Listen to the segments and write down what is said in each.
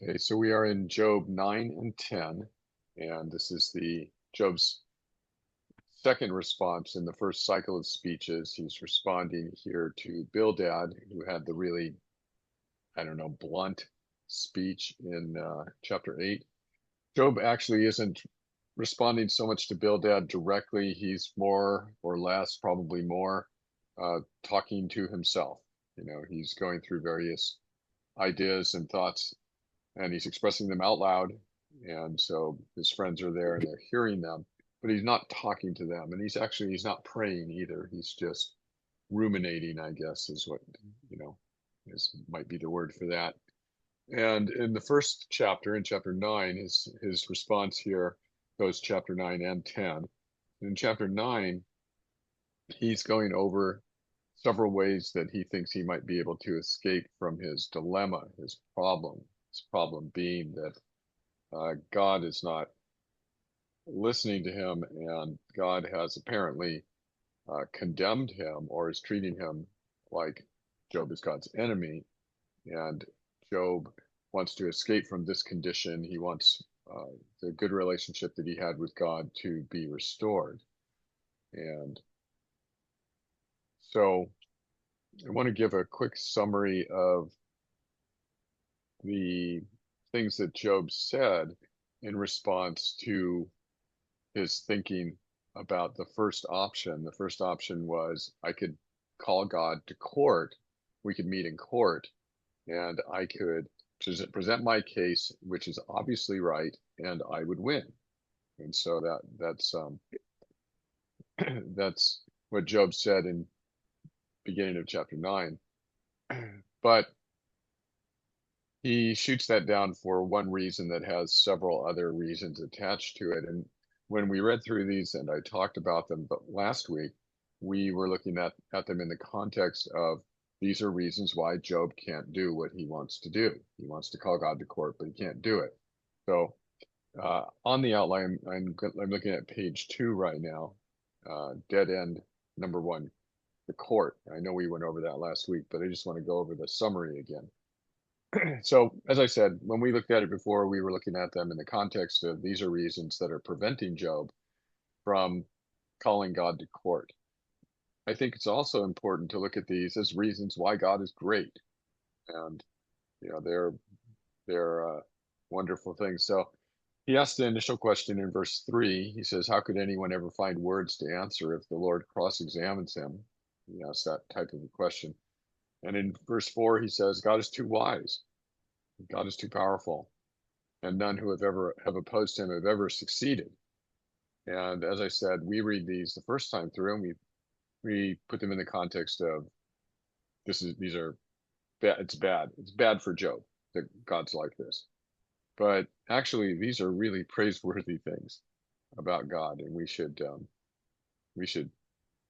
Okay, so we are in Job 9 and 10, and this is the Job's second response in the first cycle of speeches. He's responding here to Bildad, who had the really, I don't know, blunt speech in chapter 8. Job actually isn't responding so much to Bildad directly. He's more or less, probably more, talking to himself. He's going through various ideas and thoughts and he's expressing them out loud. And so his friends are there and they're hearing them, but he's not talking to them. And he's not praying either. He's just ruminating, I guess, is what, might be the word for that. And in the first chapter, in chapter 9, his response here goes chapter 9 and 10. In chapter 9, he's going over several ways that he thinks he might be able to escape from his dilemma, his problem. His problem being that God is not listening to him, and God has apparently condemned him or is treating him like Job is God's enemy. And Job wants to escape from this condition. He wants the good relationship that he had with God to be restored. And so I want to give a quick summary of the things that Job said in response to his thinking about the first option. The first option was I could call God to court. We could meet in court and I could present my case, which is obviously right, and I would win. And so that's that's what Job said in beginning of chapter 9. But he shoots that down for one reason that has several other reasons attached to it. And when we read through these and I talked about them, but last week we were looking at them in the context of these are reasons why Job can't do what he wants to do. He wants to call God to court, but he can't do it. So on the outline, I'm looking at page 2 right now, dead end number 1, the court. I know we went over that last week, but I just want to go over the summary again. So, as I said, when we looked at it before, we were looking at them in the context of these are reasons that are preventing Job from calling God to court. I think it's also important to look at these as reasons why God is great, and they're wonderful things. So, he asked the initial question in verse 3. He says, "How could anyone ever find words to answer if the Lord cross-examines him?" He asks that type of a question. And in verse 4, he says, "God is too wise. God is too powerful, and none who have opposed him have ever succeeded." And as I said, we read these the first time through, and we put them in the context of these are bad. It's bad. It's bad for Job that God's like this. But actually, these are really praiseworthy things about God, and we should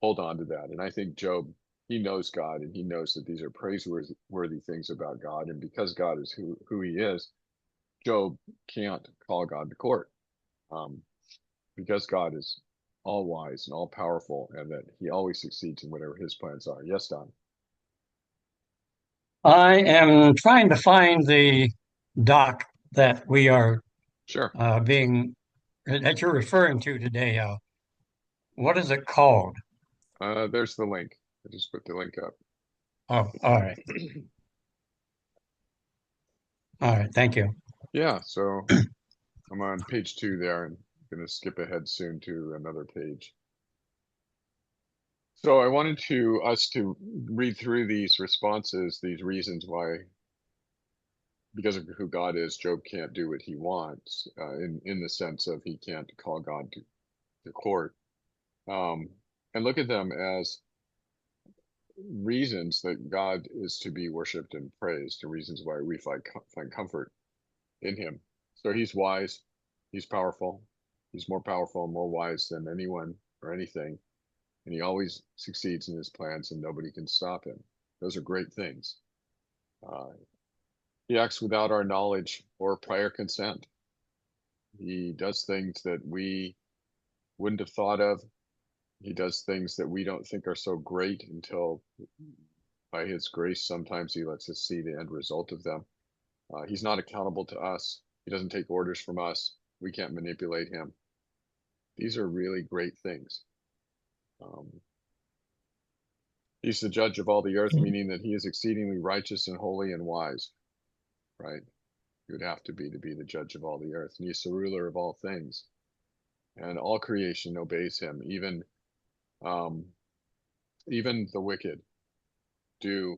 hold on to that. And I think Job, he knows God, and he knows that these are praiseworthy things about God. And because God is who he is, Job can't call God to court, because God is all wise and all powerful, and that he always succeeds in whatever his plans are. Yes, Don. I am trying to find the doc that we are Sure. being that you're referring to today. What is it called? There's the link. I just put the link up. Oh, all right. All right. Thank you. Yeah, so I'm on page 2 there, and I'm going to skip ahead soon to another page. So I wanted us to read through these responses, these reasons why, because of who God is, Job can't do what he wants, in the sense of he can't call God to court, um, and look at them as reasons that God is to be worshipped and praised, and reasons why we find comfort in him. So he's wise, he's powerful, he's more powerful and more wise than anyone or anything, and he always succeeds in his plans, and nobody can stop him. Those are great things. Uh, he acts without our knowledge or prior consent. He does things that we wouldn't have thought of. He does things that we don't think are so great until, by his grace, sometimes he lets us see the end result of them. He's not accountable to us. He doesn't take orders from us. We can't manipulate him. These are really great things. Um, he's the judge of all the earth, meaning that he is exceedingly righteous and holy and wise, right? He would have to be the judge of all the earth. And he's the ruler of all things. And all creation obeys him. Um, even the wicked do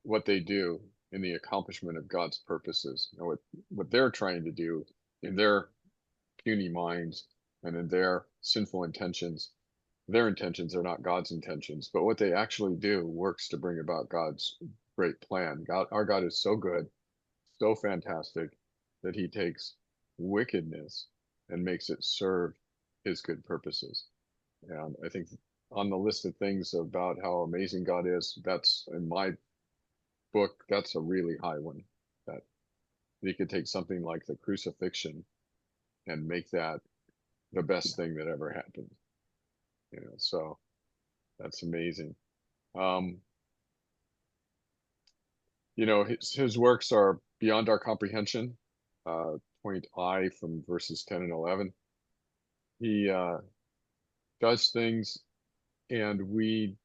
what they do in the accomplishment of God's purposes. And what they're trying to do in their puny minds and in their sinful intentions, their intentions are not God's intentions, but what they actually do works to bring about God's great plan. Our God is so good, so fantastic, that he takes wickedness and makes it serve his good purposes. And I think on the list of things about how amazing God is, that's in my book, that's a really high one. That he could take something like the crucifixion and make that the best thing that ever happened. So that's amazing. Um, his works are beyond our comprehension. Point I from verses 10 and 11. He does things, and we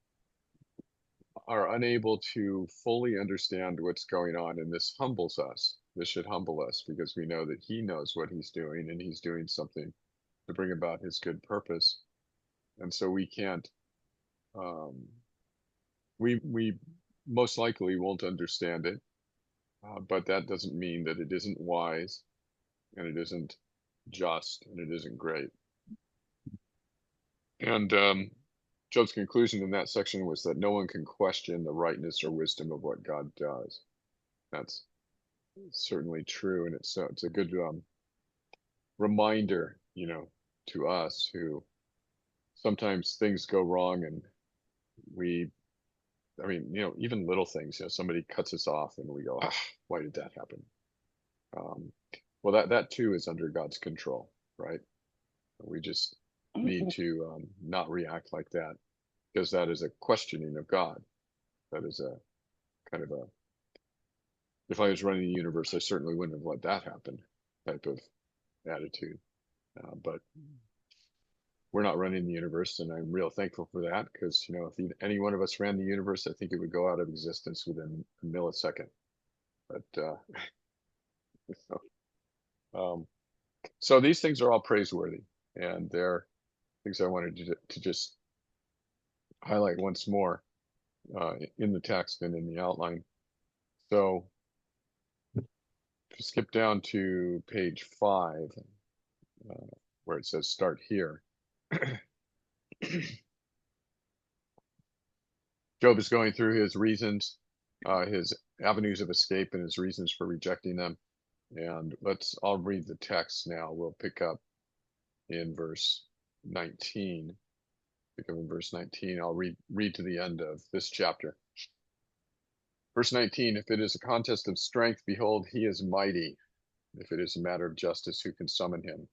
are unable to fully understand what's going on, and this humbles us. This should humble us because we know that he knows what he's doing, and he's doing something to bring about his good purpose. And so we can't, um, we most likely won't understand it, but that doesn't mean that it isn't wise, and it isn't just, and it isn't great. And Job's conclusion in that section was that no one can question the rightness or wisdom of what God does. That's certainly true, and it's a good reminder, to us who sometimes things go wrong, and we, I mean, even little things. Somebody cuts us off, and we go, why did that happen? Um, well, that too is under God's control, right? We just need to not react like that, because that is a questioning of God. That is a kind of a, if I was running the universe, I certainly wouldn't have let that happen type of attitude. But we're not running the universe, and I'm real thankful for that, because if any one of us ran the universe, I think it would go out of existence within a millisecond. But so, um, so these things are all praiseworthy, and they're things I wanted to just highlight once more in the text and in the outline. So skip down to page 5, uh, where it says start here. Job is going through his reasons, his avenues of escape, and his reasons for rejecting them. And I'll read the text now. We'll pick up in verse 19. Pick up in verse 19. I'll read to the end of this chapter. Verse 19, if it is a contest of strength, behold, he is mighty. If it is a matter of justice, who can summon him?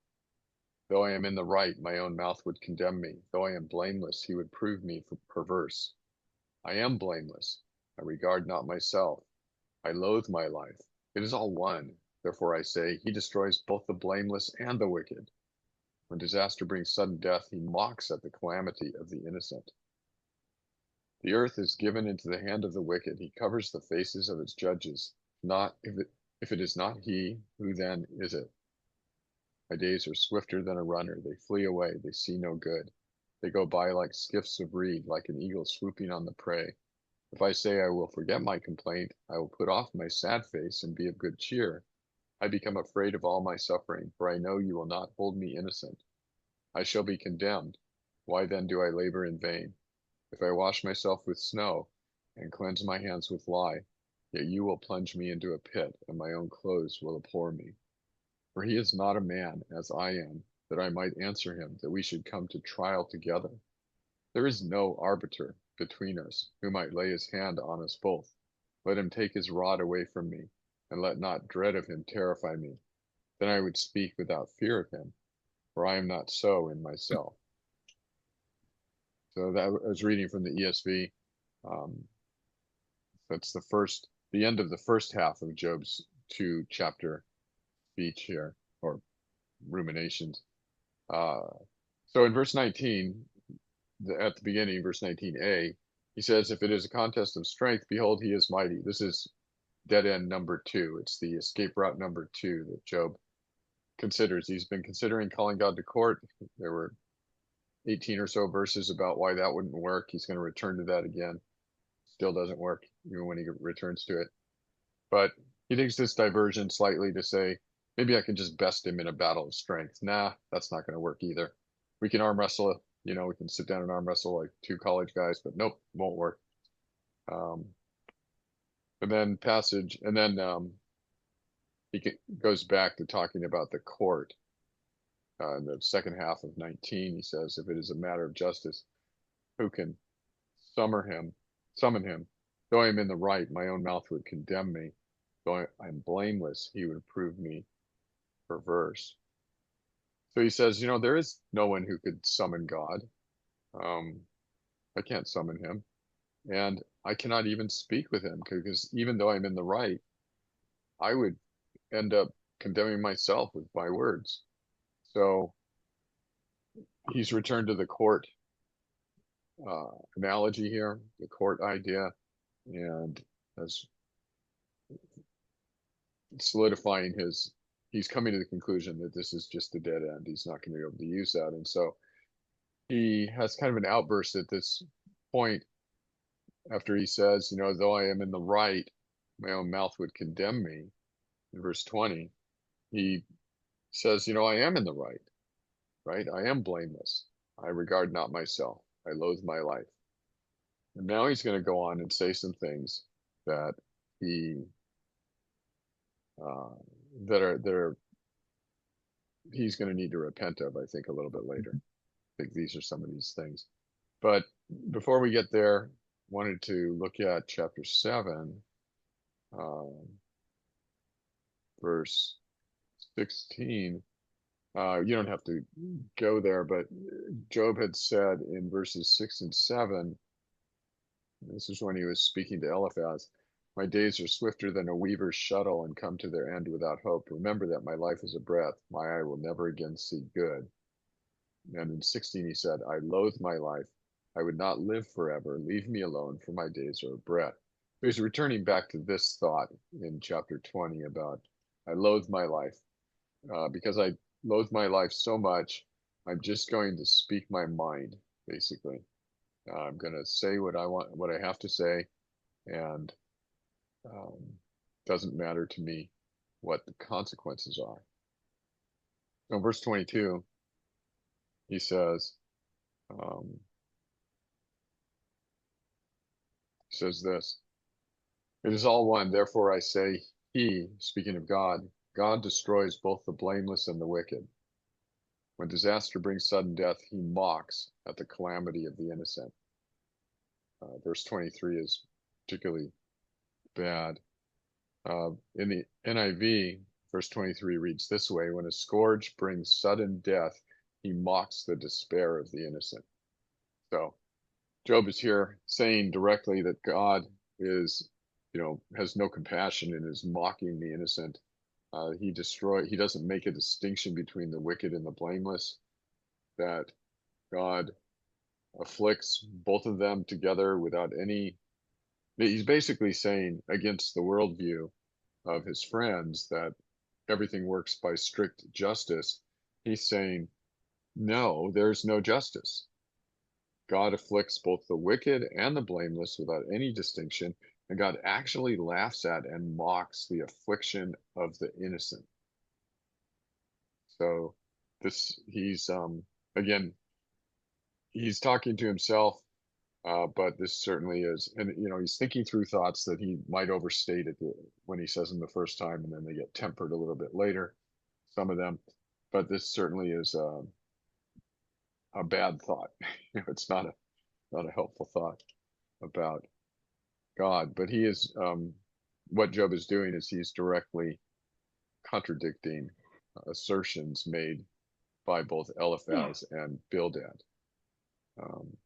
Though I am in the right, my own mouth would condemn me. Though I am blameless, he would prove me for perverse. I am blameless. I regard not myself. I loathe my life. It is all one. Therefore I say, he destroys both the blameless and the wicked. When disaster brings sudden death, he mocks at the calamity of the innocent. The earth is given into the hand of the wicked. He covers the faces of its judges. Not if it is not he, who then is it? My days are swifter than a runner. They flee away. They see no good. They go by like skiffs of reed, like an eagle swooping on the prey. If I say I will forget my complaint, I will put off my sad face and be of good cheer. I become afraid of all my suffering, for I know you will not hold me innocent. I shall be condemned. Why then do I labor in vain? If I wash myself with snow and cleanse my hands with lye, yet you will plunge me into a pit, and my own clothes will abhor me. For he is not a man as I am, that I might answer him, that we should come to trial together. There is no arbiter between us who might lay his hand on us both. Let him take his rod away from me, and let not dread of him terrify me. Then I would speak without fear of him, for I am not so in myself. So that I was reading from the ESV. That's the first the end of the first half of Job's 2 chapter speech here, or ruminations. Uh, so in verse 19, at the beginning, verse 19a, he says, if it is a contest of strength, behold, he is mighty. This is dead end number 2. It's the escape route number 2 that Job considers. He's been considering calling God to court. There were 18 or so verses about why that wouldn't work. He's going to return to that again. Still doesn't work, even when he returns to it. But he takes this diversion slightly to say, maybe I can just best him in a battle of strength. Nah, that's not going to work either. We can arm wrestle, we can sit down and arm wrestle like 2 college guys, but nope, won't work. Um, and then he goes back to talking about the court. In the second half of 19, he says, if it is a matter of justice, who can summon him? Though I am in the right, my own mouth would condemn me. Though I am blameless, he would prove me perverse. So he says, there is no one who could summon God. Um, I can't summon him. And I cannot even speak with him because even though I'm in the right, I would end up condemning myself with my words. So he's returned to the court analogy here, the court idea, and as solidifying he's coming to the conclusion that this is just a dead end. He's not going to be able to use that. And so he has kind of an outburst at this point after he says, though I am in the right, my own mouth would condemn me. In verse 20, he says, I am in the right? I am blameless. I regard not myself. I loathe my life. And now he's going to go on and say some things that he uh, that are he's going to need to repent of, I think, a little bit later. I think these are some of these things. But before we get there, wanted to look at chapter 7, um, verse 16. You don't have to go there, but Job had said in verses 6 and 7, this is when he was speaking to Eliphaz, my days are swifter than a weaver's shuttle and come to their end without hope. Remember that my life is a breath. My eye will never again see good. And in 16, he said, I loathe my life. I would not live forever. Leave me alone, for my days are a breath. So he's returning back to this thought in chapter 20 about, I loathe my life. Because I loathe my life so much, I'm just going to speak my mind, basically. I'm going to say what I want, what I have to say, and um, doesn't matter to me what the consequences are. So in verse 22, he says, um, this, it is all one. Therefore I say, he, speaking of God destroys both the blameless and the wicked. When disaster brings sudden death, he mocks at the calamity of the innocent. Verse 23 is particularly bad. In the NIV, verse 23 reads this way, when a scourge brings sudden death, he mocks the despair of the innocent. So Job is here saying directly that God is, has no compassion and is mocking the innocent. He doesn't make a distinction between the wicked and the blameless, that God afflicts both of them together without any. He's basically saying against the worldview of his friends that everything works by strict justice. He's saying, no, there's no justice. God afflicts both the wicked and the blameless without any distinction, and God actually laughs at and mocks the affliction of the innocent. So he's again, he's talking to himself, but this certainly is, and he's thinking through thoughts that he might overstate it when he says them the first time, and then they get tempered a little bit later, some of them. But this certainly is a bad thought. It's not a helpful thought about God. But he is what Job is doing is he's directly contradicting assertions made by both Eliphaz and Bildad. Um,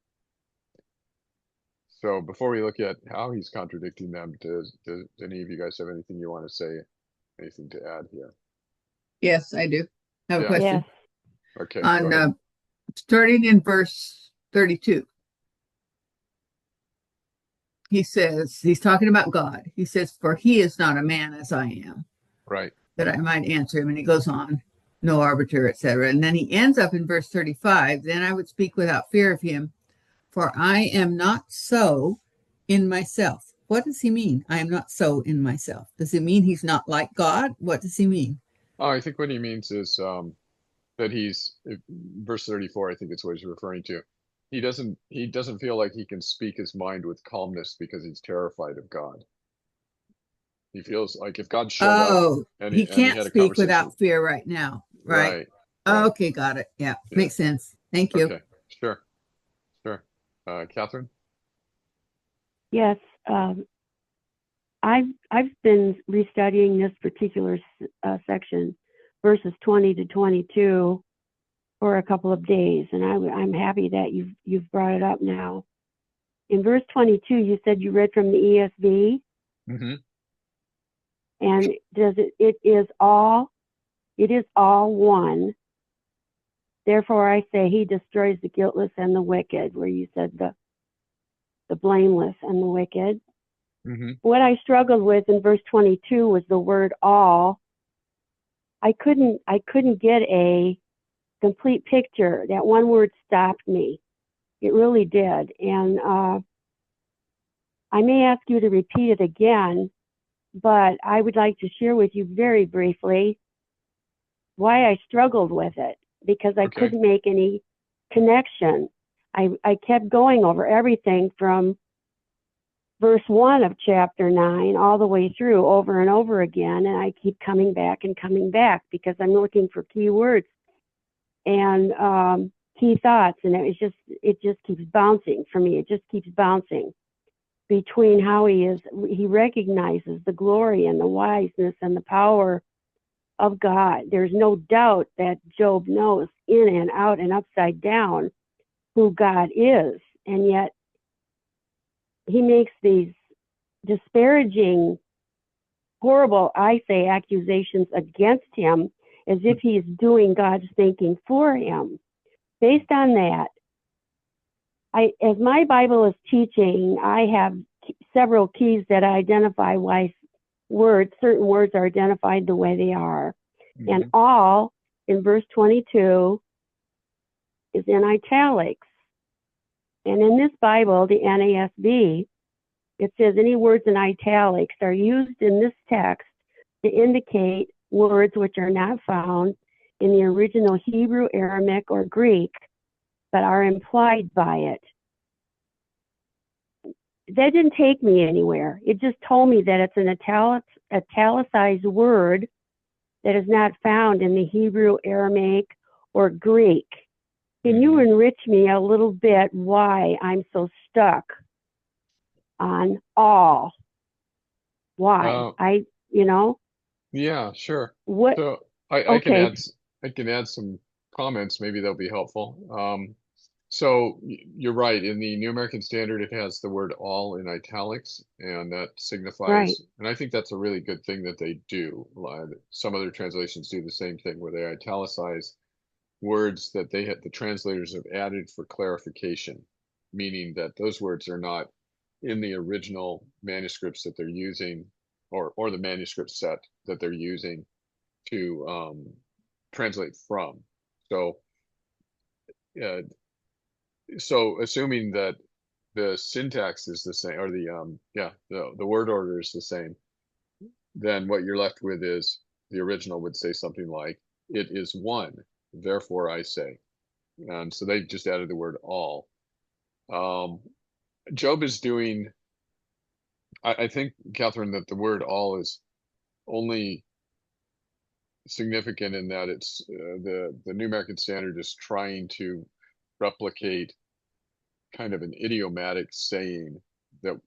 So before we look at how he's contradicting them, does any of you guys have anything you want to say, anything to add here? Yes, I do. I have a Yeah. question Yes. Okay, go on ahead. starting in verse 32. He says, he's talking about God. He says, "For he is not a man as I am, Right. that I might answer him." And he goes on, "No arbiter, etc." And then he ends up in verse 35. "Then I would speak without fear of him, for I am not so in myself." What does he mean? I am not so in myself. Does it mean he's not like God? What does he mean? Oh, I think what he means is that verse 34, I think it's what he's referring to. He doesn't feel like he can speak his mind with calmness because he's terrified of God. He feels like if God showed up Oh, and he he can't had a speak conversation, without fear right now. Right. right, right, Okay, got it. Yeah, yeah, makes sense. Thank you. okay, sure, sure. Catherine? Yes. Um, I've been restudying this particular section, verses 20 to 22, for a couple of days, and I'm happy that you've brought it up now. In verse 22, you said you read from the ESV, Mm-hmm. and it is all one. Therefore, I say he destroys the guiltless and the wicked, where you said the blameless and the wicked. Mm-hmm. What I struggled with in verse 22 was the word all. I couldn't get a complete picture. That one word stopped me. It really did. And I may ask you to repeat it again, but I would like to share with you very briefly why I struggled with it, because I Okay. couldn't make any connection. I kept going over everything from verse 1 of chapter 9 all the way through over and over again, and I keep coming back and coming back because I'm looking for key words and key thoughts, and it just keeps bouncing for me. It just keeps bouncing between how he recognizes the glory and the wiseness and the power of God. There's no doubt that Job knows in and out and upside down who God is, and yet he makes these disparaging, horrible, I say, accusations against him as if he is doing God's thinking for him. Based on that, as my Bible is teaching, I have several keys that identify why certain words are identified the way they are. And Mm-hmm. all in verse 22 is in italics. And in this Bible, the NASB, it says any words in italics are used in this text to indicate words which are not found in the original Hebrew, Aramaic, or Greek, but are implied by it. That didn't take me anywhere. It just told me that it's an italicized word that is not found in the Hebrew, Aramaic, or Greek. Can you enrich me a little bit why I'm so stuck on all? Why? Yeah, sure. What? So I can Okay, add some comments. Maybe they'll be helpful. So you're right. In the New American Standard, it has the word all in italics, and that right. signifies, and I think that's a really good thing that they do. Some other translations do the same thing where they italicize words that the translators have added for clarification, meaning that those words are not in the original manuscripts that they're using, or the manuscript set that they're using to translate from. So, uh, so assuming that the syntax is the same, or the word order is the same, then what you're left with is the original would say something like, "It is one, therefore I say." And so they just added the word all. Um, Job is doing, I think, Catherine, that the word all is only significant in that it's the New American Standard is trying to replicate kind of an idiomatic saying that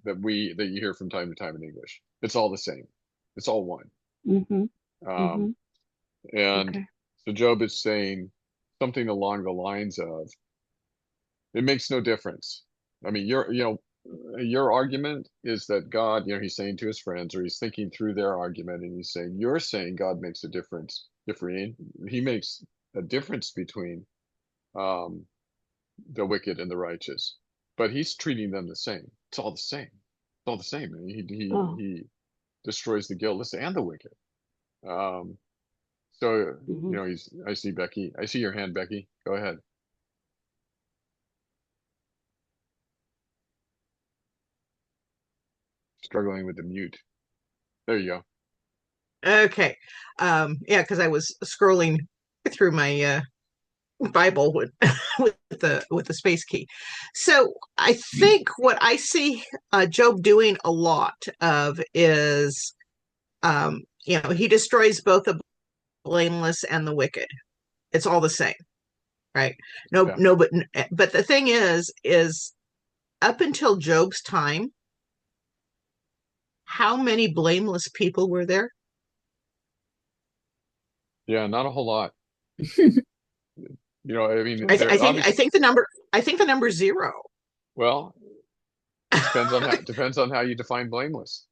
that you hear from time to time in English. It's all the same. It's all one. Mhm. Um, Mhm. and Okay. so Job is saying something along the lines of, "It makes no difference. I mean, your argument is that God, he's saying to his friends, or he's thinking through their argument, and he's saying, you're saying God makes a difference, he makes a difference between um, the wicked and the righteous, but he's treating them the same. It's all the same. It's all the same. And Oh. he destroys the guiltless and the wicked. Um, so, Hmm. I see Becky. I see your hand, Becky. Go ahead. Struggling with the mute. There you go. Okay. Yeah, because I was scrolling through my Bible with with the space key. So I think what I see Job doing a lot of is, he destroys both the blameless and the wicked. It's all the same, right? No, Yeah. no, but the thing is up until Job's time, how many blameless people were there? Yeah. Not a whole lot. I mean, I, th- there I obviously, think the number zero. well, it depends on how you define blameless.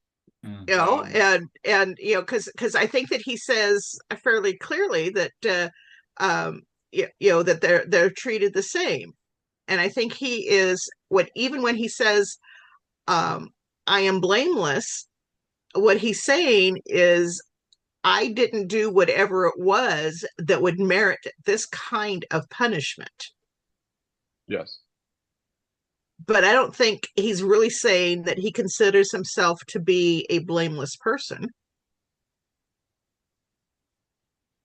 Um, Because I think that he says fairly clearly that that they're treated the same, and I think he is what even when he says um I am blameless, what he's saying is I didn't do whatever it was that would merit this kind of punishment. yes. But I don't think he's really saying that he considers himself to be a blameless person.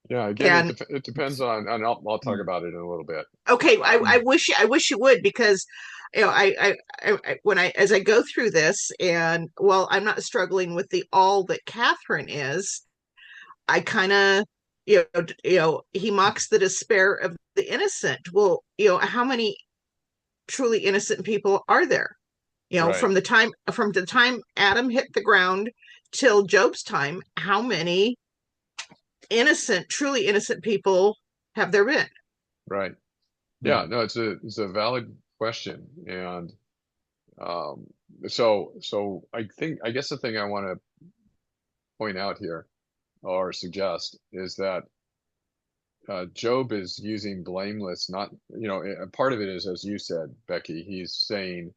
Yeah. Again, And it depends on, and I'll talk about it in a little bit. okay, I Um, wish you would, because when I as I go through this, and well, I'm not struggling with the all that Catherine is. I kind of he mocks the despair of the innocent. Well, how many truly innocent people are there? right. From the time Adam hit the ground till Job's time, how many truly innocent people have there been? Right. Yeah. No, it's a valid question. And, um, so I guess the thing I want to point out here or suggest is that Job is using blameless, not, a part of it is, as you said, Becky, he's saying,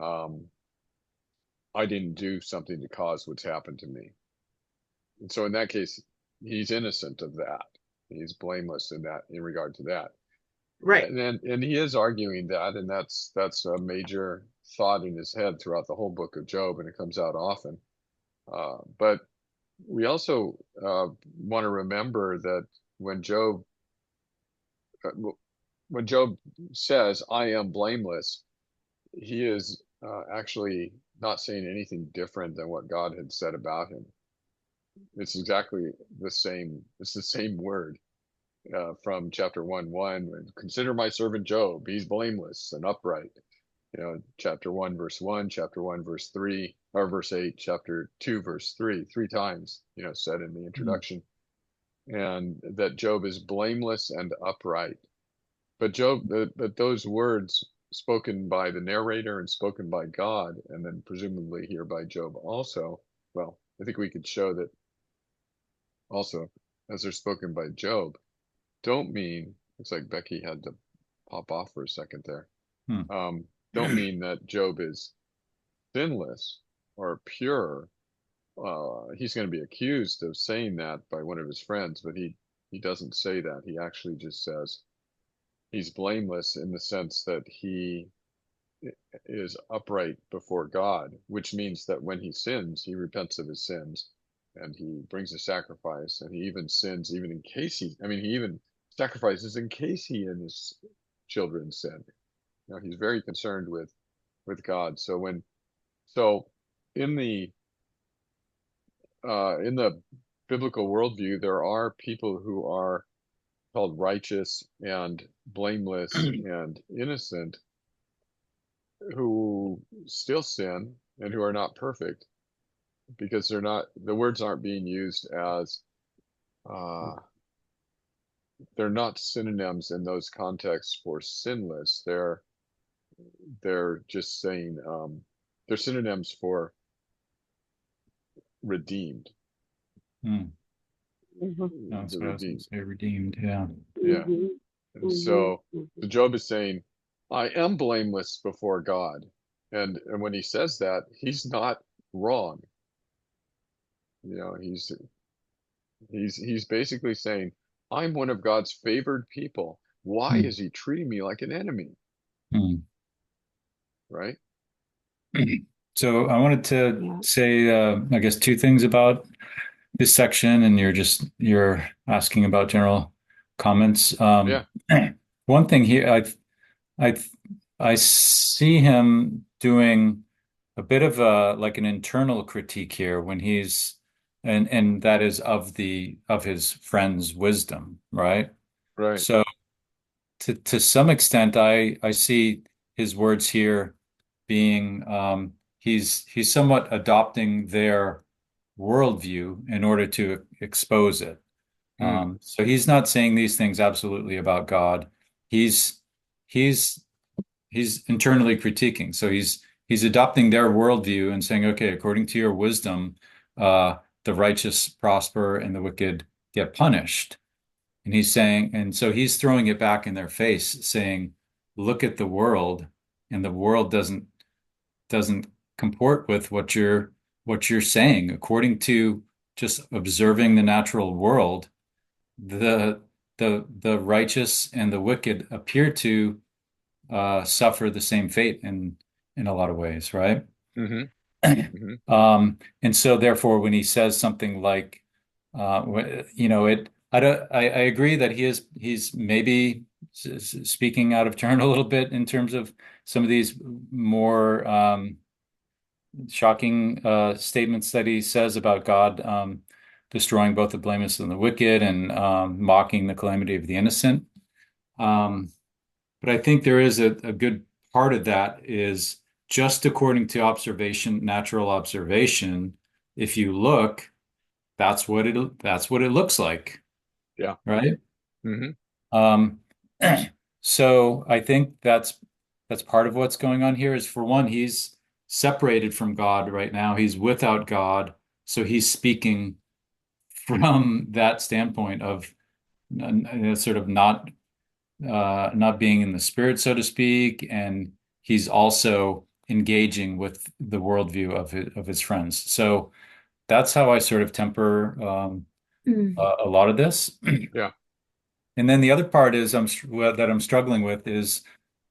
um, I didn't do something to cause what's happened to me. And so in that case, he's innocent of that. He's blameless in regard to that. Right. And he is arguing that, and that's a major thought in his head throughout the whole book of Job, and it comes out often. But we also want to remember that when Job uh, when Job says, I am blameless, he is actually not saying anything different than what God had said about him. It's exactly the same. It's the same word from chapter 1:1. Consider my servant Job. He's blameless and upright. Chapter 1, verse 1, chapter 1, verse 3, or verse 8, chapter 2, verse 3, three times, said in the introduction. And that Job is blameless and upright. But those words spoken by the narrator and spoken by God, and then presumably here by Job also, well, I think we could show that also, as they're spoken by Job, don't mean, looks like Becky had to pop off for a second there. Don't mean that Job is sinless or pure. He's going to be accused of saying that by one of his friends, but he doesn't say that. He actually just says he's blameless in the sense that he is upright before God, which means that when he sins, he repents of his sins and he brings a sacrifice, and he even sins even in case he even sacrifices in case he and his children sin. He's very concerned with God. So in the in the biblical worldview, there are people who are called righteous and blameless and innocent who still sin and who are not perfect because the words aren't being used as uh, they're not synonyms in those contexts for sinless. they're just saying they're synonyms for redeemed. Mm-hmm. The That's what I was going to redeemed. say, redeemed. Yeah. Yeah. Mm-hmm. And so Job is saying, I am blameless before God. And when he says that, he's not wrong. You know, he's basically saying, I'm one of God's favored people. Why Mm. is he treating me like an enemy? Mm. Right? So I wanted to Yeah. say, I guess, two things about this section, and you're asking about general comments. Yeah. One thing here, I I see him doing a bit of a like an internal critique here when he's and that is of his friend's wisdom, right? Right. So to some extent, I see his words here being he's somewhat adopting their worldview in order to expose it. Mm, So he's not saying these things absolutely about God. He's he's he's internally critiquing. So he's adopting their worldview and saying, okay, according to your wisdom, the righteous prosper and the wicked get punished. And he's saying, and so he's throwing it back in their face, saying, look at the world, and the world doesn't comport with what you're saying. According to just observing the natural world, the the righteous and the wicked appear to suffer the same fate in a lot of ways, right? hmm hmm And so therefore, when he says something like, it, I don't, I agree that he's maybe speaking out of turn a little bit in terms of some of these more shocking statements that he says about God destroying both the blameless and the wicked and mocking the calamity of the innocent. Um, but I think there is a good part of that is just according to observation, natural observation. If you look, that's what it looks like, Yeah. right? hmm Um, so I think that's part of what's going on here is for one, he's separated from God right now. He's without God, so he's speaking from that standpoint of sort of not being in the spirit, so to speak, and he's also engaging with the worldview of his friends. So that's how I sort of temper a lot of this. Yeah. And then the other part is that I'm struggling with is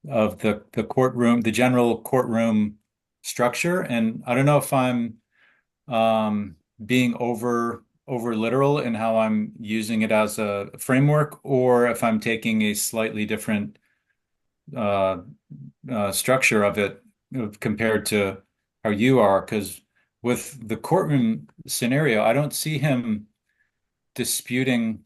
of the courtroom, the general courtroom structure. And I don't know if I'm being over literal in how I'm using it as a framework, or if I'm taking a slightly different uh, structure of it compared to how you are. Because with the courtroom scenario, I don't see him disputing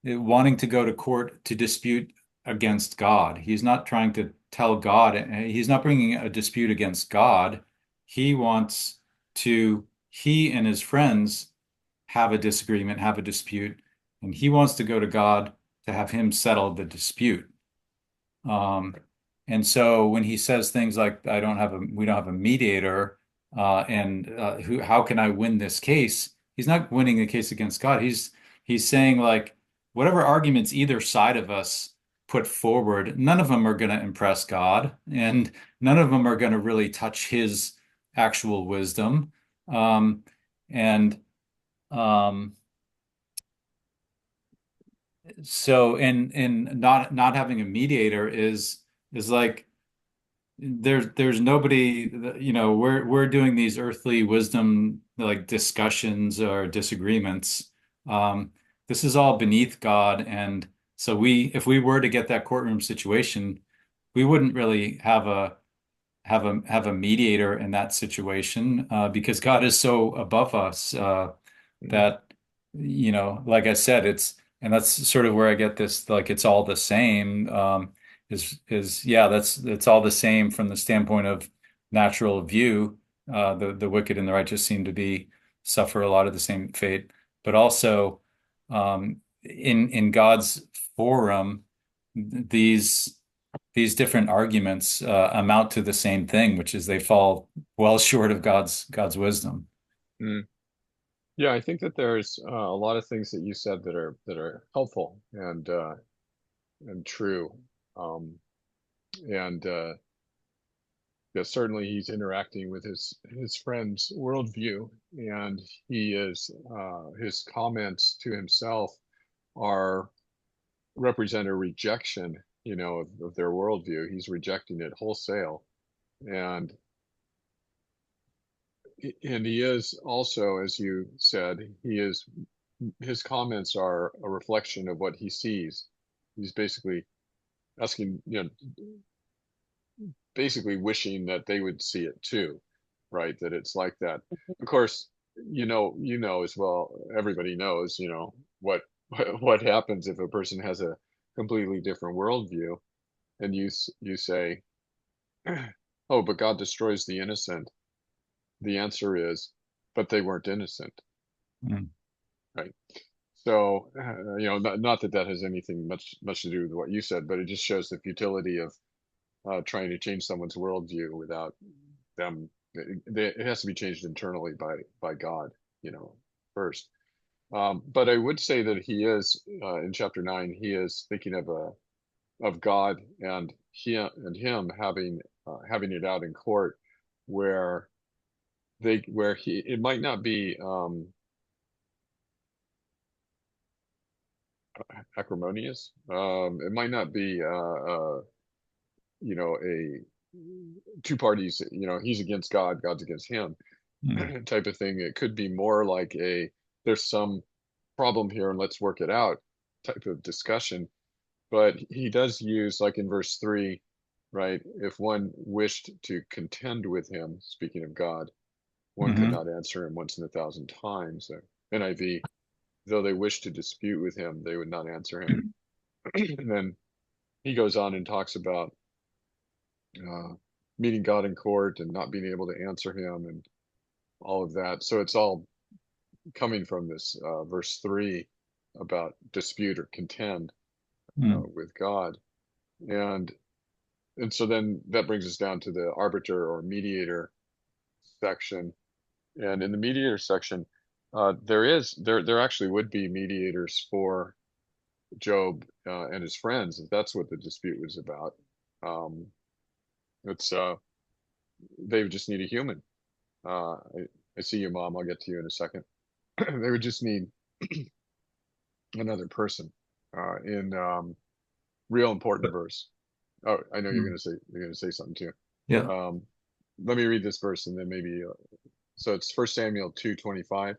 wanting to go to court to dispute against God. He's not trying to tell God, he's not bringing a dispute against God. He wants he and his friends have a disagreement, have a dispute, and he wants to go to God to have him settle the dispute. Um, and so when he says things like, we don't have a mediator, and how can I win this case? He's not winning the case against God. He's saying like, whatever arguments either side of us put forward, none of them are going to impress God, and none of them are going to really touch his actual wisdom. And um, so, and not having a mediator is like there's nobody we're doing these earthly wisdom like discussions or disagreements. This is all beneath God, and so if we were to get that courtroom situation, we wouldn't really have a mediator in that situation because God is so above us hmm that like I said, and that's sort of where I get this like it's all the same is yeah, that's all the same from the standpoint of natural view. The wicked and the righteous seem to be suffer a lot of the same fate, but also in God's forum, these these different arguments amount to the same thing, which is they fall well short of God's wisdom. Mm. Yeah, I think that there's a lot of things that you said that are helpful and true. Um, and yeah, certainly he's interacting with his friend's worldview, and he is his comments to himself are represent a rejection, of their worldview. He's rejecting it wholesale, and he is also, as you said, his comments are a reflection of what he sees. He's basically asking, basically wishing that they would see it too, right? That it's like that. Of course, as well, everybody knows, what what happens if a person has a completely different worldview, and you say, oh, but God destroys the innocent. The answer is, but they weren't innocent, Mm. right? So, not that that has anything much to do with what you said, but it just shows the futility of trying to change someone's worldview without them. It has to be changed internally by God, first. But I would say that he is in chapter 9. He is thinking of God and him having it out in court, where it might not be acrimonious. It might not be a two parties, he's against God, God's against him Mm. type of thing. It could be more like there's some problem here and let's work it out type of discussion. But he does use, like in verse 3, right? If one wished to contend with him, speaking of God, one could Hmm. not answer him once in 1,000 times. NIV, though they wished to dispute with him, they would not answer him. And then he goes on and talks about uh, meeting God in court and not being able to answer him and all of that. So it's all coming from this verse 3 about dispute or contend Mm. with God. And so then that brings us down to the arbiter or mediator section. And in the mediator section, there actually would be mediators for Job and his friends, if that's what the dispute was about. Um, it's they would just need a human. I see you, Mom. I'll get to you in a second. They would just need another person. In real important verse. Oh, I know Mm. you're gonna say something too. Yeah. Um, let me read this verse and then maybe. So it's 1 Samuel 2:25.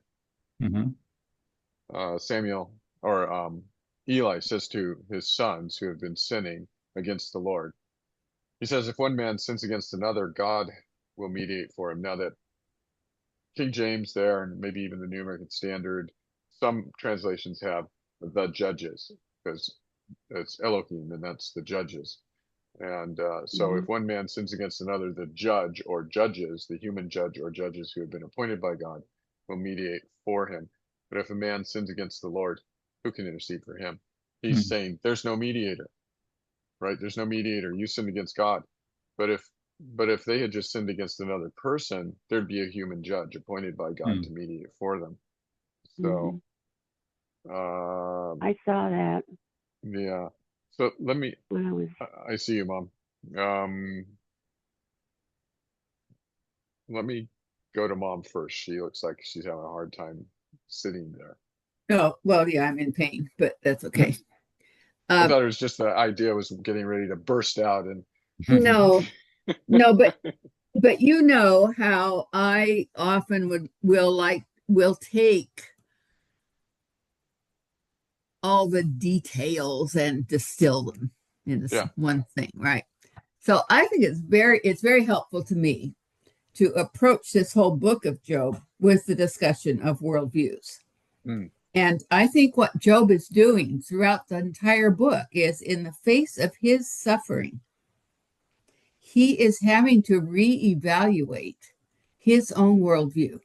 Hmm. Samuel or Eli says to his sons who have been sinning against the Lord. He says, if one man sins against another, God will mediate for him. Now that King James there, and maybe even the New American Standard, some translations have the judges, because it's Elohim, and that's the judges. And so Mhm. if one man sins against another, the judge or judges, the human judge or judges who have been appointed by God, will mediate for him. But if a man sins against the Lord, who can intercede for him? He's Mm. saying there's no mediator, right? There's no mediator. You sinned against God. But if they had just sinned against another person, there'd be a human judge appointed by God Mm. to mediate for them. So Mhm. um, I saw that yeah. So let me. when I was. I see you, Mom. Um, Let me go to Mom first. She looks like she's having a hard time sitting there. Oh, well, yeah, I'm in pain, but that's okay. I Um, thought it was just the idea was getting ready to burst out and no, no, but you know how I often will take all the details and distill them in this yeah. one thing, right? So I think it's very helpful to me to approach this whole book of Job with the discussion of worldviews. Mm, And I think what Job is doing throughout the entire book is, in the face of his suffering, he is having to reevaluate his own worldview.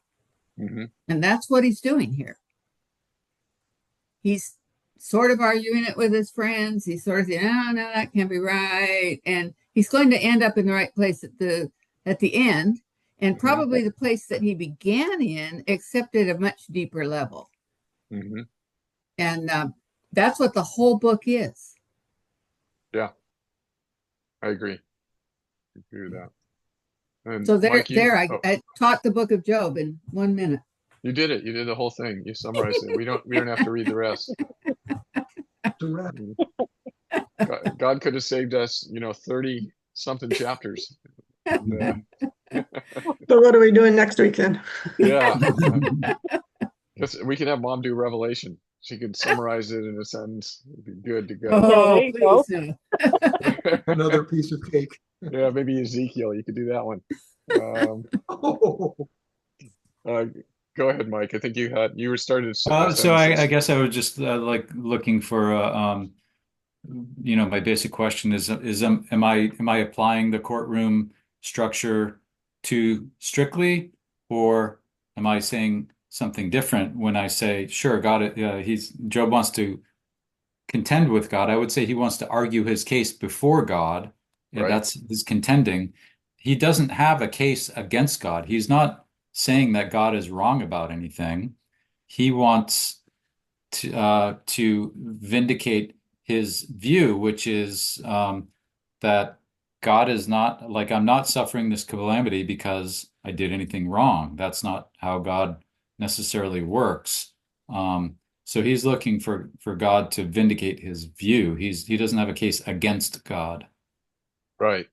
hmm And that's what he's doing here. He's sort of arguing it with his friends. He's sort of saying, "Oh no, that can't be right," and he's going to end up in the right place at the end, and Hmm. probably the place that he began in, except at a much deeper level. Hmm. And that's what the whole book is. Yeah, I agree. I agree with that. And So Mike, I taught the book of Job in 1 minute. you did it. You did the whole thing. You summarized it. We don't have to read the rest. Direct. God could have saved us, 30 something chapters. And, So what are we doing next week then? yeah, guess we could have Mom do Revelation. She could summarize it in a sentence. It'd be good to go. Yeah, Oh, there you go. please no. Another piece of cake. Yeah, maybe Ezekiel. You could do that one. Um, Oh, uh, go ahead, Mike. I think you were starting to So I sentences. guess I was just like looking for my basic question is am I applying the courtroom structure too strictly, or am I saying something different when I say, sure, God, Job wants to contend with God? I would say he wants to argue his case before God. Yeah, Right. that's his contending. He doesn't have a case against God. He's not saying that God is wrong about anything. He wants to vindicate his view, which is that God is not like, I'm not suffering this calamity because I did anything wrong. That's not how God necessarily works. So he's looking for God to vindicate his view. He doesn't have a case against God. Right.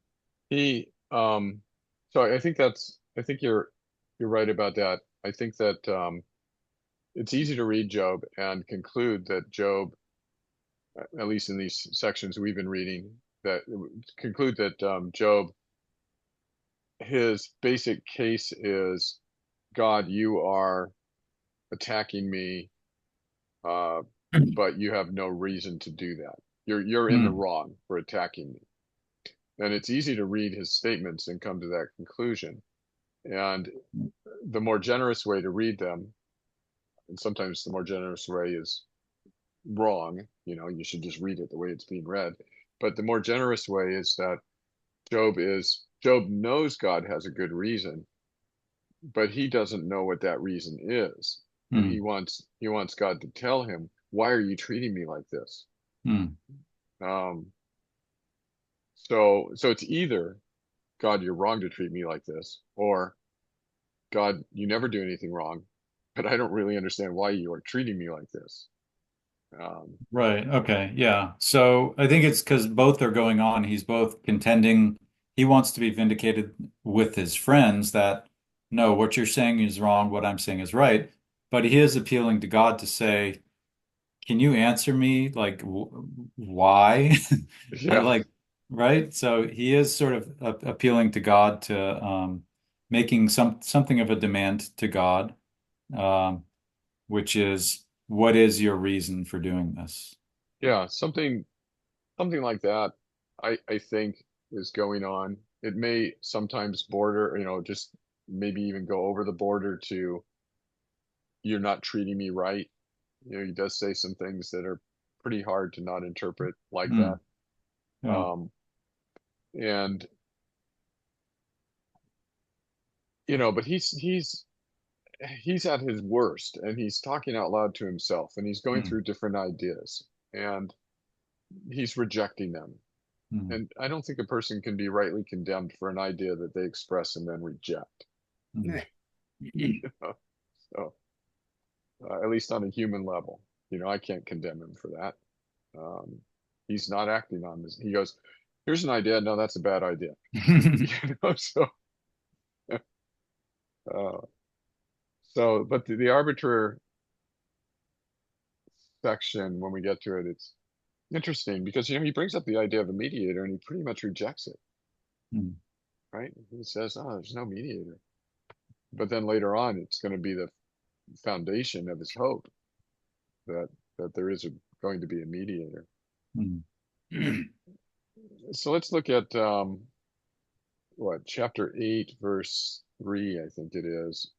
He so I think you're right about that. I think that it's easy to read Job and conclude that Job, at least in these sections we've been reading, that conclude that Job, his basic case is, God, you are attacking me, uh, but you have no reason to do that. You're in the Hmm. wrong for attacking me. And it's easy to read his statements and come to that conclusion. And the more generous way to read them, and sometimes the more generous way is wrong, you should just read it the way it's being read. But the more generous way is that Job knows God has a good reason, but he doesn't know what that reason is. And Hmm. he wants God to tell him, why are you treating me like this? Hmm. Um, so it's either, God, you're wrong to treat me like this, or God, you never do anything wrong, but I don't really understand why you are treating me like this. Um, Right. Okay. Yeah. So I think it's because both are going on. He's both contending. He wants to be vindicated with his friends that, no, what you're saying is wrong. What I'm saying is right. But he is appealing to God to say, can you answer me? Like, why? yeah, Like, right? So he is sort of appealing to God to making something of a demand to God, um, which is, what is your reason for doing this? yeah, something like that. I think is going on. It may sometimes border, just maybe even go over the border to, you're not treating me right. He does say some things that are pretty hard to not interpret like that. Hmm. Yeah. Um, and but he's at his worst, and he's talking out loud to himself, and he's going Hmm. through different ideas, and he's rejecting them. Hmm. And I don't think a person can be rightly condemned for an idea that they express and then reject. Hmm. Right. So, at least on a human level, I can't condemn him for that. Um, he's not acting on this. He goes, "Here's an idea. No, that's a bad idea." So, uh, but the arbiter section, when we get to it, it's interesting because he brings up the idea of a mediator, and he pretty much rejects it, Hmm. right? He says, "Oh, there's no mediator," but then later on, it's going to be the foundation of his hope that there is going to be a mediator. Hmm. So let's look at chapter 8, verse 3, I think it is.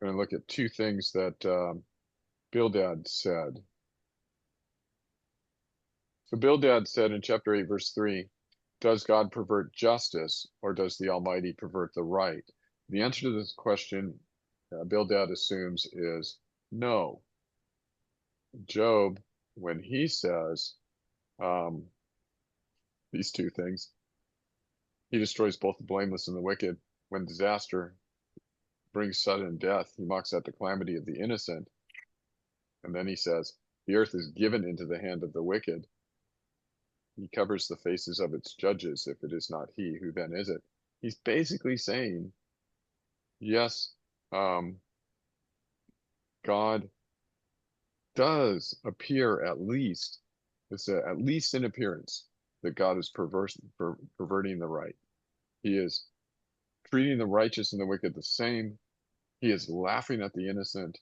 going to look at two things that Bildad said. So Bildad said in chapter 8, verse 3, does God pervert justice, or does the Almighty pervert the right? The answer to this question, Bildad assumes, is no. Job, when he says um, these two things, he destroys both the blameless and the wicked. When disaster brings sudden death, he mocks at the calamity of the innocent. And then he says, the earth is given into the hand of the wicked. He covers the faces of its judges. If it is not he, who then is it? He's basically saying, yes, God does appear at least, it's at least in appearance, that God is perverting the right. He is treating the righteous and the wicked the same. He is laughing at the innocent,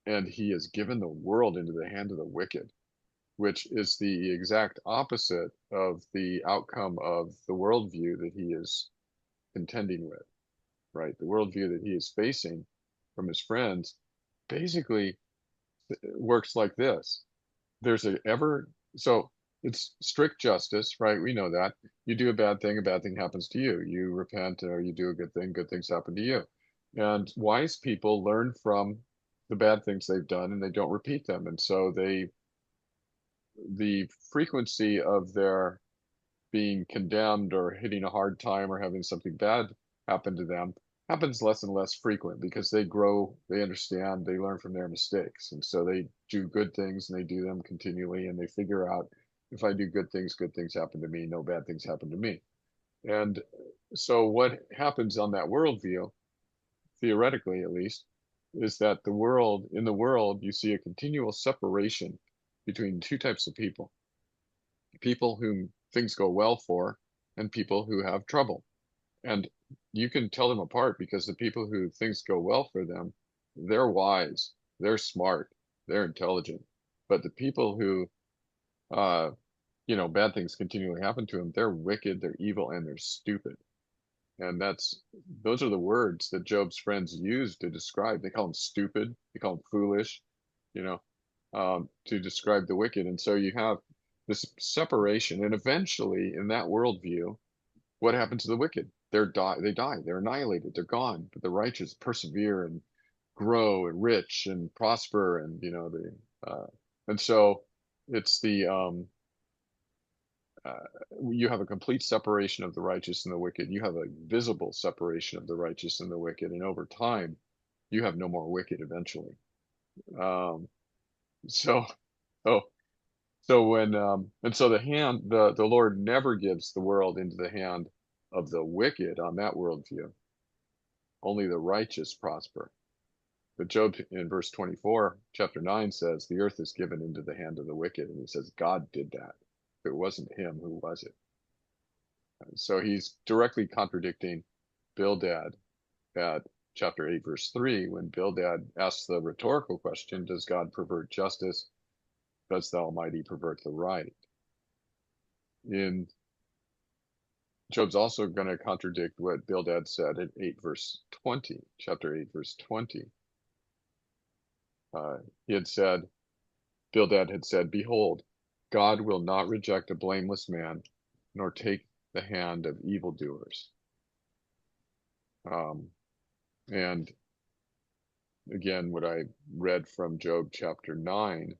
and he has given the world into the hand of the wicked, which is the exact opposite of the outcome of the worldview that he is contending with, right? The worldview that he is facing from his friends basically works like this. There's so it's strict justice, right? We know that. You do a bad thing happens to you. You repent or you do a good things happen to you. And wise people learn from the bad things they've done and they don't repeat them. And so the frequency of their being condemned or hitting a hard time or having something bad happen to them happens less and less frequent because they grow, they understand, they learn from their mistakes. And so they do good things and they do them continually and they figure out, if I do good things happen to me, no bad things happen to me. And so what happens on that worldview, theoretically at least, is that in the world, you see a continual separation between two types of people. People whom things go well for and people who have trouble. And you can tell them apart because the people who things go well for them, they're wise, they're smart, they're intelligent. But the people who, bad things continually happen to them, they're wicked, they're evil, and they're stupid. And those are the words that Job's friends use to describe. They call him stupid, they call him foolish, to describe the wicked. And so you have this separation. And eventually, in that worldview, what happens to the wicked? They die, they're annihilated, they're gone. But the righteous persevere and grow and rich and prosper, and and so it's you have a complete separation of the righteous and the wicked. You have a visible separation of the righteous and the wicked, and over time, you have no more wicked eventually. Um, so, oh, so when and so the Lord never gives the world into the hand of the wicked on that worldview. Only the righteous prosper. But Job in verse 24, chapter 9 says, the earth is given into the hand of the wicked. And he says, God did that. If it wasn't him, who was it? And so he's directly contradicting Bildad at chapter 8, verse 3, when Bildad asks the rhetorical question, does God pervert justice? Does the Almighty pervert the right? Job's also going to contradict what Bildad said in chapter 8, verse 20. Bildad had said, behold, God will not reject a blameless man, nor take the hand of evildoers. And again, what I read from Job chapter 9,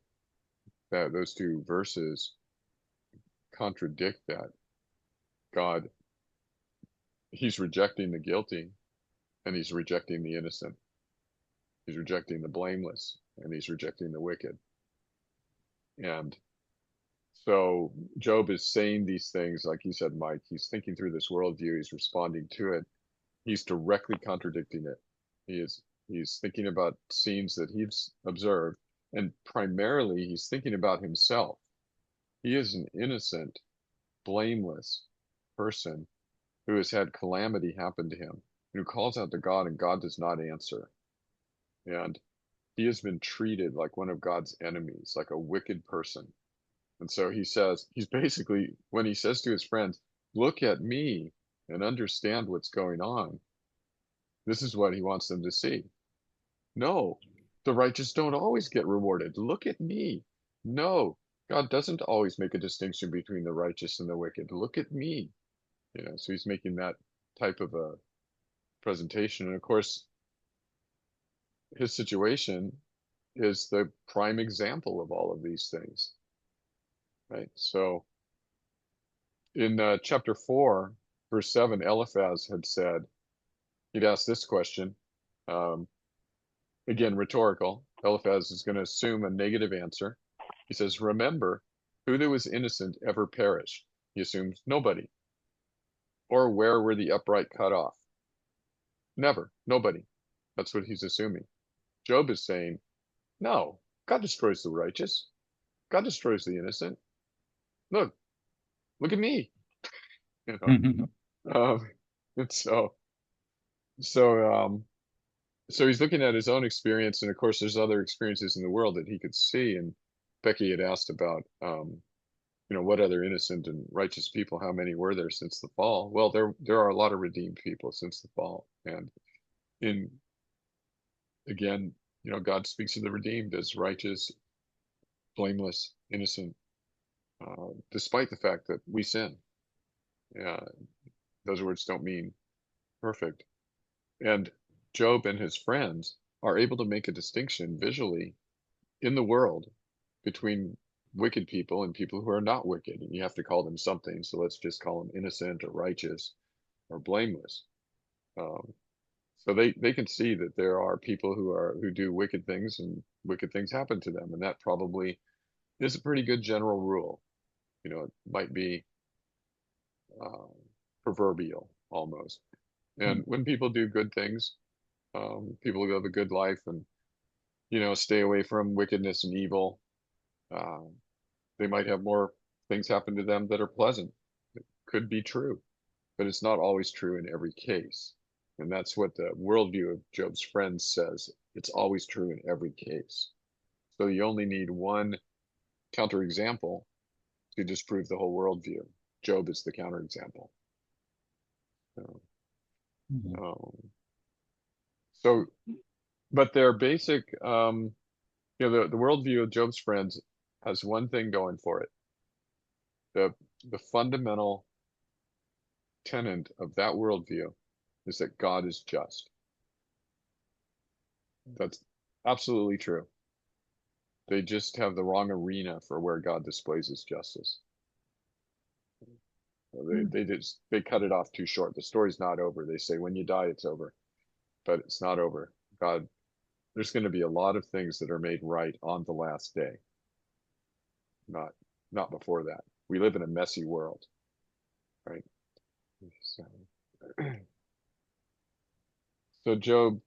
that those two verses contradict that. God, he's rejecting the guilty and he's rejecting the innocent. He's rejecting the blameless and he's rejecting the wicked. And so Job is saying these things, like you said, Mike, he's thinking through this worldview, he's responding to it. He's directly contradicting it. He's thinking about scenes that he's observed, and primarily he's thinking about himself. He is an innocent, blameless person who has had calamity happen to him, who calls out to God and God does not answer. And he has been treated like one of God's enemies, like a wicked person. And so he's basically, when he says to his friends, look at me and understand what's going on, this is what he wants them to see. No, the righteous don't always get rewarded. Look at me. No, God doesn't always make a distinction between the righteous and the wicked. Look at me. So he's making that type of a presentation. And of course, his situation is the prime example of all of these things, right? So in chapter 4, verse 7, Eliphaz had said, he'd asked this question, um, again, rhetorical. Eliphaz is going to assume a negative answer. He says, remember, who that was innocent ever perished? He assumes nobody. Or where were the upright cut off? Never, nobody. That's what he's assuming. Job is saying, no, God destroys the righteous. God destroys the innocent. Look, look at me. You know. And so he's looking at his own experience, and of course, there's other experiences in the world that he could see. And Becky had asked about, what other innocent and righteous people? How many were there since the fall? Well, there are a lot of redeemed people since the fall, and in again, God speaks of the redeemed as righteous, blameless, innocent, despite the fact that we sin. Those words don't mean perfect. And Job and his friends are able to make a distinction visually in the world between wicked people and people who are not wicked. And you have to call them something. So let's just call them innocent or righteous or blameless. So they can see that there are people who do wicked things, and wicked things happen to them. And that probably is a pretty good general rule. It might be uh, proverbial almost. And when people do good things, people live a good life and, stay away from wickedness and evil. They might have more things happen to them that are pleasant. It could be true, but it's not always true in every case. And that's what the worldview of Job's friends says. It's always true in every case. So you only need one counterexample to disprove the whole worldview. Job is the counterexample. So, so but their basic, the worldview of Job's friends has one thing going for it. The fundamental tenet of that worldview is that God is just. That's absolutely true. They just have the wrong arena for where God displays his justice. They cut it off too short. The story's not over. They say when you die, it's over, but it's not over. God, there's going to be a lot of things that are made right on the last day. Not before that. We live in a messy world, right? So Job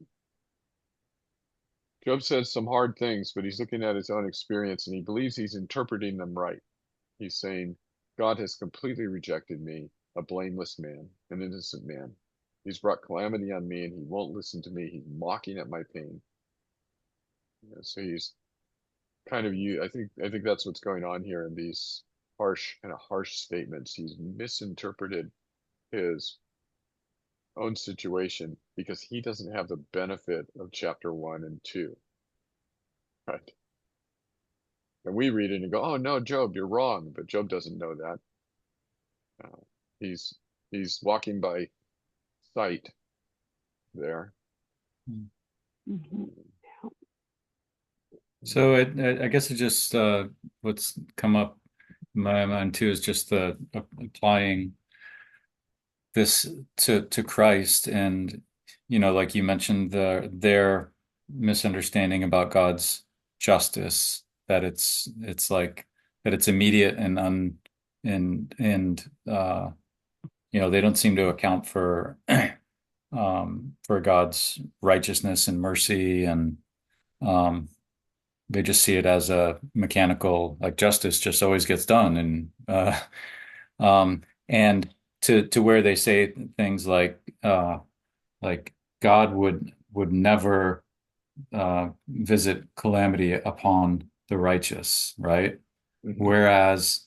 says some hard things, but he's looking at his own experience and he believes he's interpreting them right. He's saying, God has completely rejected me, a blameless man, an innocent man. He's brought calamity on me and he won't listen to me. He's mocking at my pain. So he's kind of I think that's what's going on here in these harsh statements. He's misinterpreted his own situation because he doesn't have the benefit of chapter 1 and 2, right? And we read it and go, oh no, Job, you're wrong. But Job doesn't know that. He's walking by sight there. Mm-hmm. So I guess it just what's come up in my mind too is just the applying this to Christ, and like you mentioned, their misunderstanding about God's justice, that it's like that it's immediate and they don't seem to account for God's righteousness and mercy, and they just see it as a mechanical, like justice just always gets done, and to where they say things like God would never visit calamity upon the righteous, right? Mm-hmm. Whereas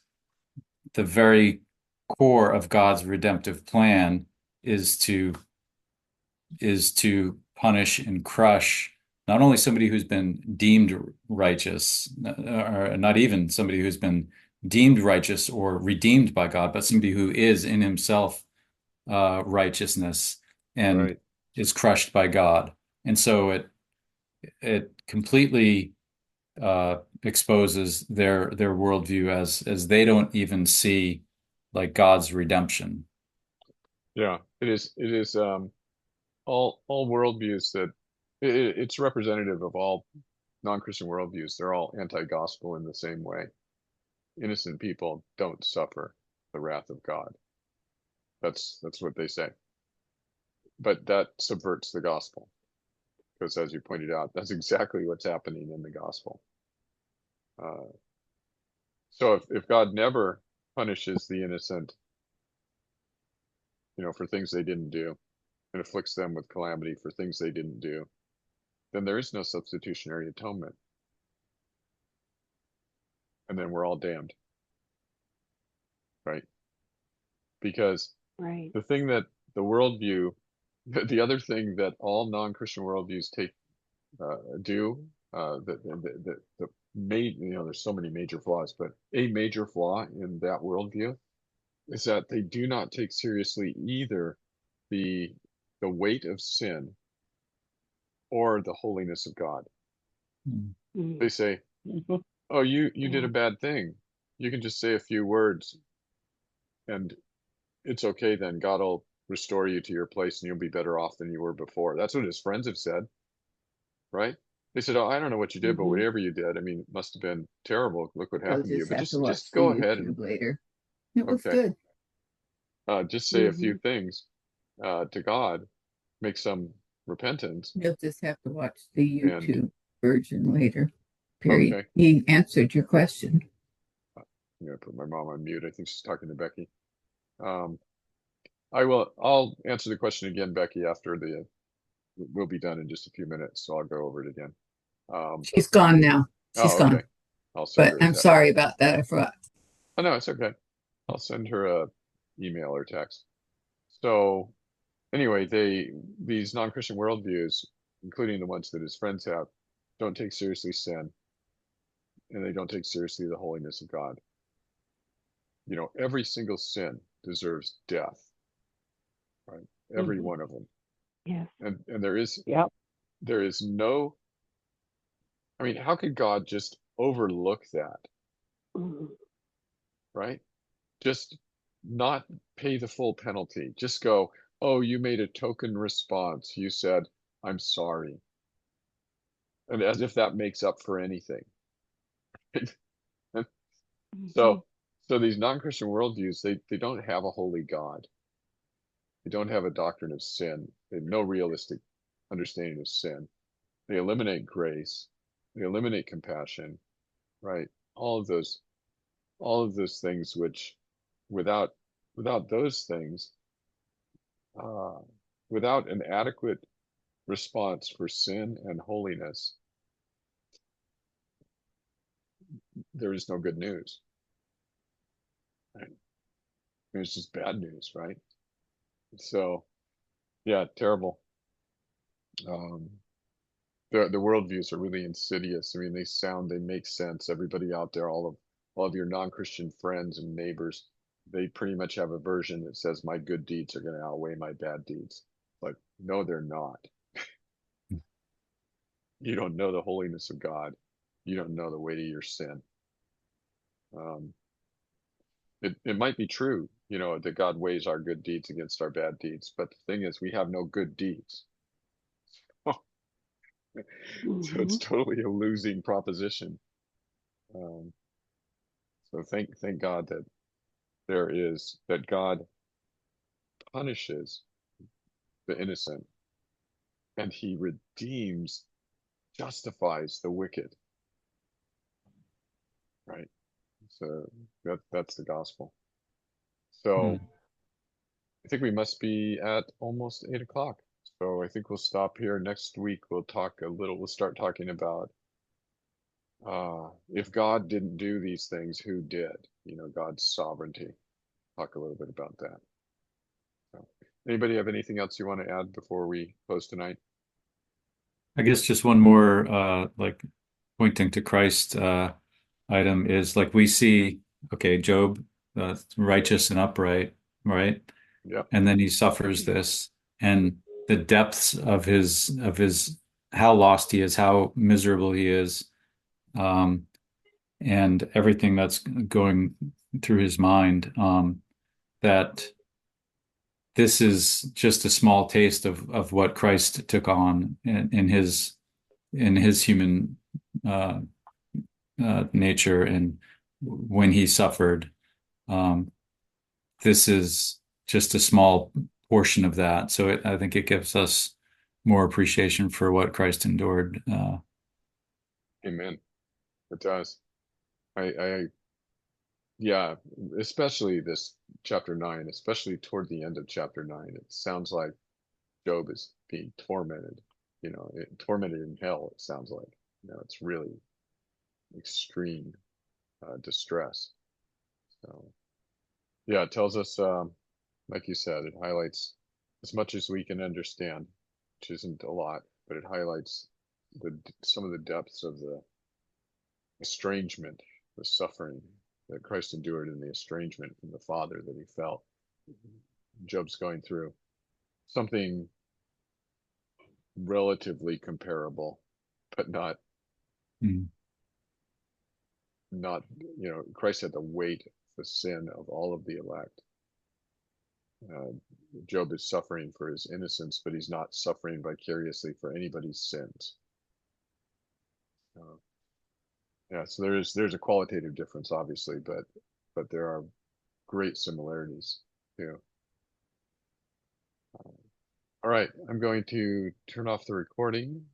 the very core of God's redemptive plan is to punish and crush not only somebody who's been deemed righteous, or not even somebody who's been deemed righteous or redeemed by God, but somebody who is in himself righteousness and Right. is crushed by God. And so it completely exposes their worldview as they don't even see like God's redemption. Yeah, it is all worldviews that it's representative of all non-Christian worldviews. They're all anti-gospel in the same way. Innocent people don't suffer the wrath of God. That's what they say. But that subverts the gospel, because as you pointed out, that's exactly what's happening in the gospel. Uh, so if God never punishes the innocent, for things they didn't do, and afflicts them with calamity for things they didn't do, then there is no substitutionary atonement. And then we're all damned, right? Because Right. the thing that the worldview, the other thing that all non-Christian worldviews do, the there's so many major flaws, but a major flaw in that worldview is that they do not take seriously either the weight of sin or the holiness of God. Mm. They say, Mhm. "Oh, you did Yeah. a bad thing. You can just say a few words, and it's okay. Then God will restore you to your place, and you'll be better off than you were before." That's what his friends have said, right? They said, "Oh, I don't know what you did, but Mhm. whatever you did, I mean, it must have been terrible. Look what You'll happened to you. just But have to just watch the go ahead and YouTube later. It was okay, good. just say a few Mhm. things to God, make some repentance, You'll just have to watch the and YouTube version later. Period. okay." He answered your question. I'm gonna put my mom on mute. I think she's talking to Becky. Um, I'll answer the question again, Becky, after we'll be done in just a few minutes, so I'll go over it again. She's gone now. She's Oh, okay. gone. I'll send But her a I'm text. sorry about that. I forgot. Oh, no, it's okay. I'll send her a email or text. So anyway, these non-Christian worldviews, including the ones that his friends have, don't take seriously sin, and they don't take seriously the holiness of God. Every single sin deserves death, right? Every Mhm. one of them. Yes. And there is Yep. there is no, I mean, how could God just overlook that, Mhm. right? Just not pay the full penalty. Just go, "Oh, you made a token response. You said, 'I'm sorry.'" And as if that makes up for anything. Mhm. So so these non-Christian worldviews, they don't have a holy God. They don't have a doctrine of sin. They have no realistic understanding of sin. They eliminate grace. They eliminate compassion, right? All of those things which without without those things, uh, without an adequate response for sin and holiness, there is no good news. Right? It's just bad news, right? So yeah, terrible. Um, the worldviews are really insidious. I mean, they make sense. Everybody out there, all of your non-Christian friends and neighbors, they pretty much have a version that says my good deeds are going to outweigh my bad deeds. Like, no, they're not. You don't know the holiness of God. You don't know the weight of your sin. Um, it might be true, that God weighs our good deeds against our bad deeds, but the thing is, we have no good deeds. So it's Mhm. totally a losing proposition. Um, so thank God that God punishes the innocent, and he redeems, justifies the wicked, right? So that's the gospel. Hmm. So I think we must be at almost 8 o'clock. So I think we'll stop here. Next week we'll start talking about if God didn't do these things, who did? God's sovereignty. Talk a little bit about that. So, anybody have anything else you want to add before we close tonight? I guess just one more like pointing to Christ item is like we see, okay, Job, righteous and upright, right? Yep. And then he suffers this, and the depths of his how lost he is, how miserable he is, um, and everything that's going through his mind, that this is just a small taste of what Christ took on in his human uh, nature, and when he suffered. Um, this is just a small portion of that. So I think it gives us more appreciation for what Christ endured. Amen. It does. I yeah, especially this chapter 9, especially toward the end of chapter 9. It sounds like Job is being tormented, tormented in hell, it sounds like. It's really extreme distress. So, yeah, it tells us, like you said, it highlights as much as we can understand, which isn't a lot, but it highlights some of the depths of the estrangement, the suffering that Christ endured, and the estrangement from the Father that he felt. Job's going through something relatively comparable, but Mm. not, Christ had the weight of the sin of all of the elect. Uh, Job is suffering for his innocence, but he's not suffering vicariously for anybody's sins. Uh, yeah, so there's a qualitative difference, obviously, but there are great similarities too. All right, I'm going to turn off the recording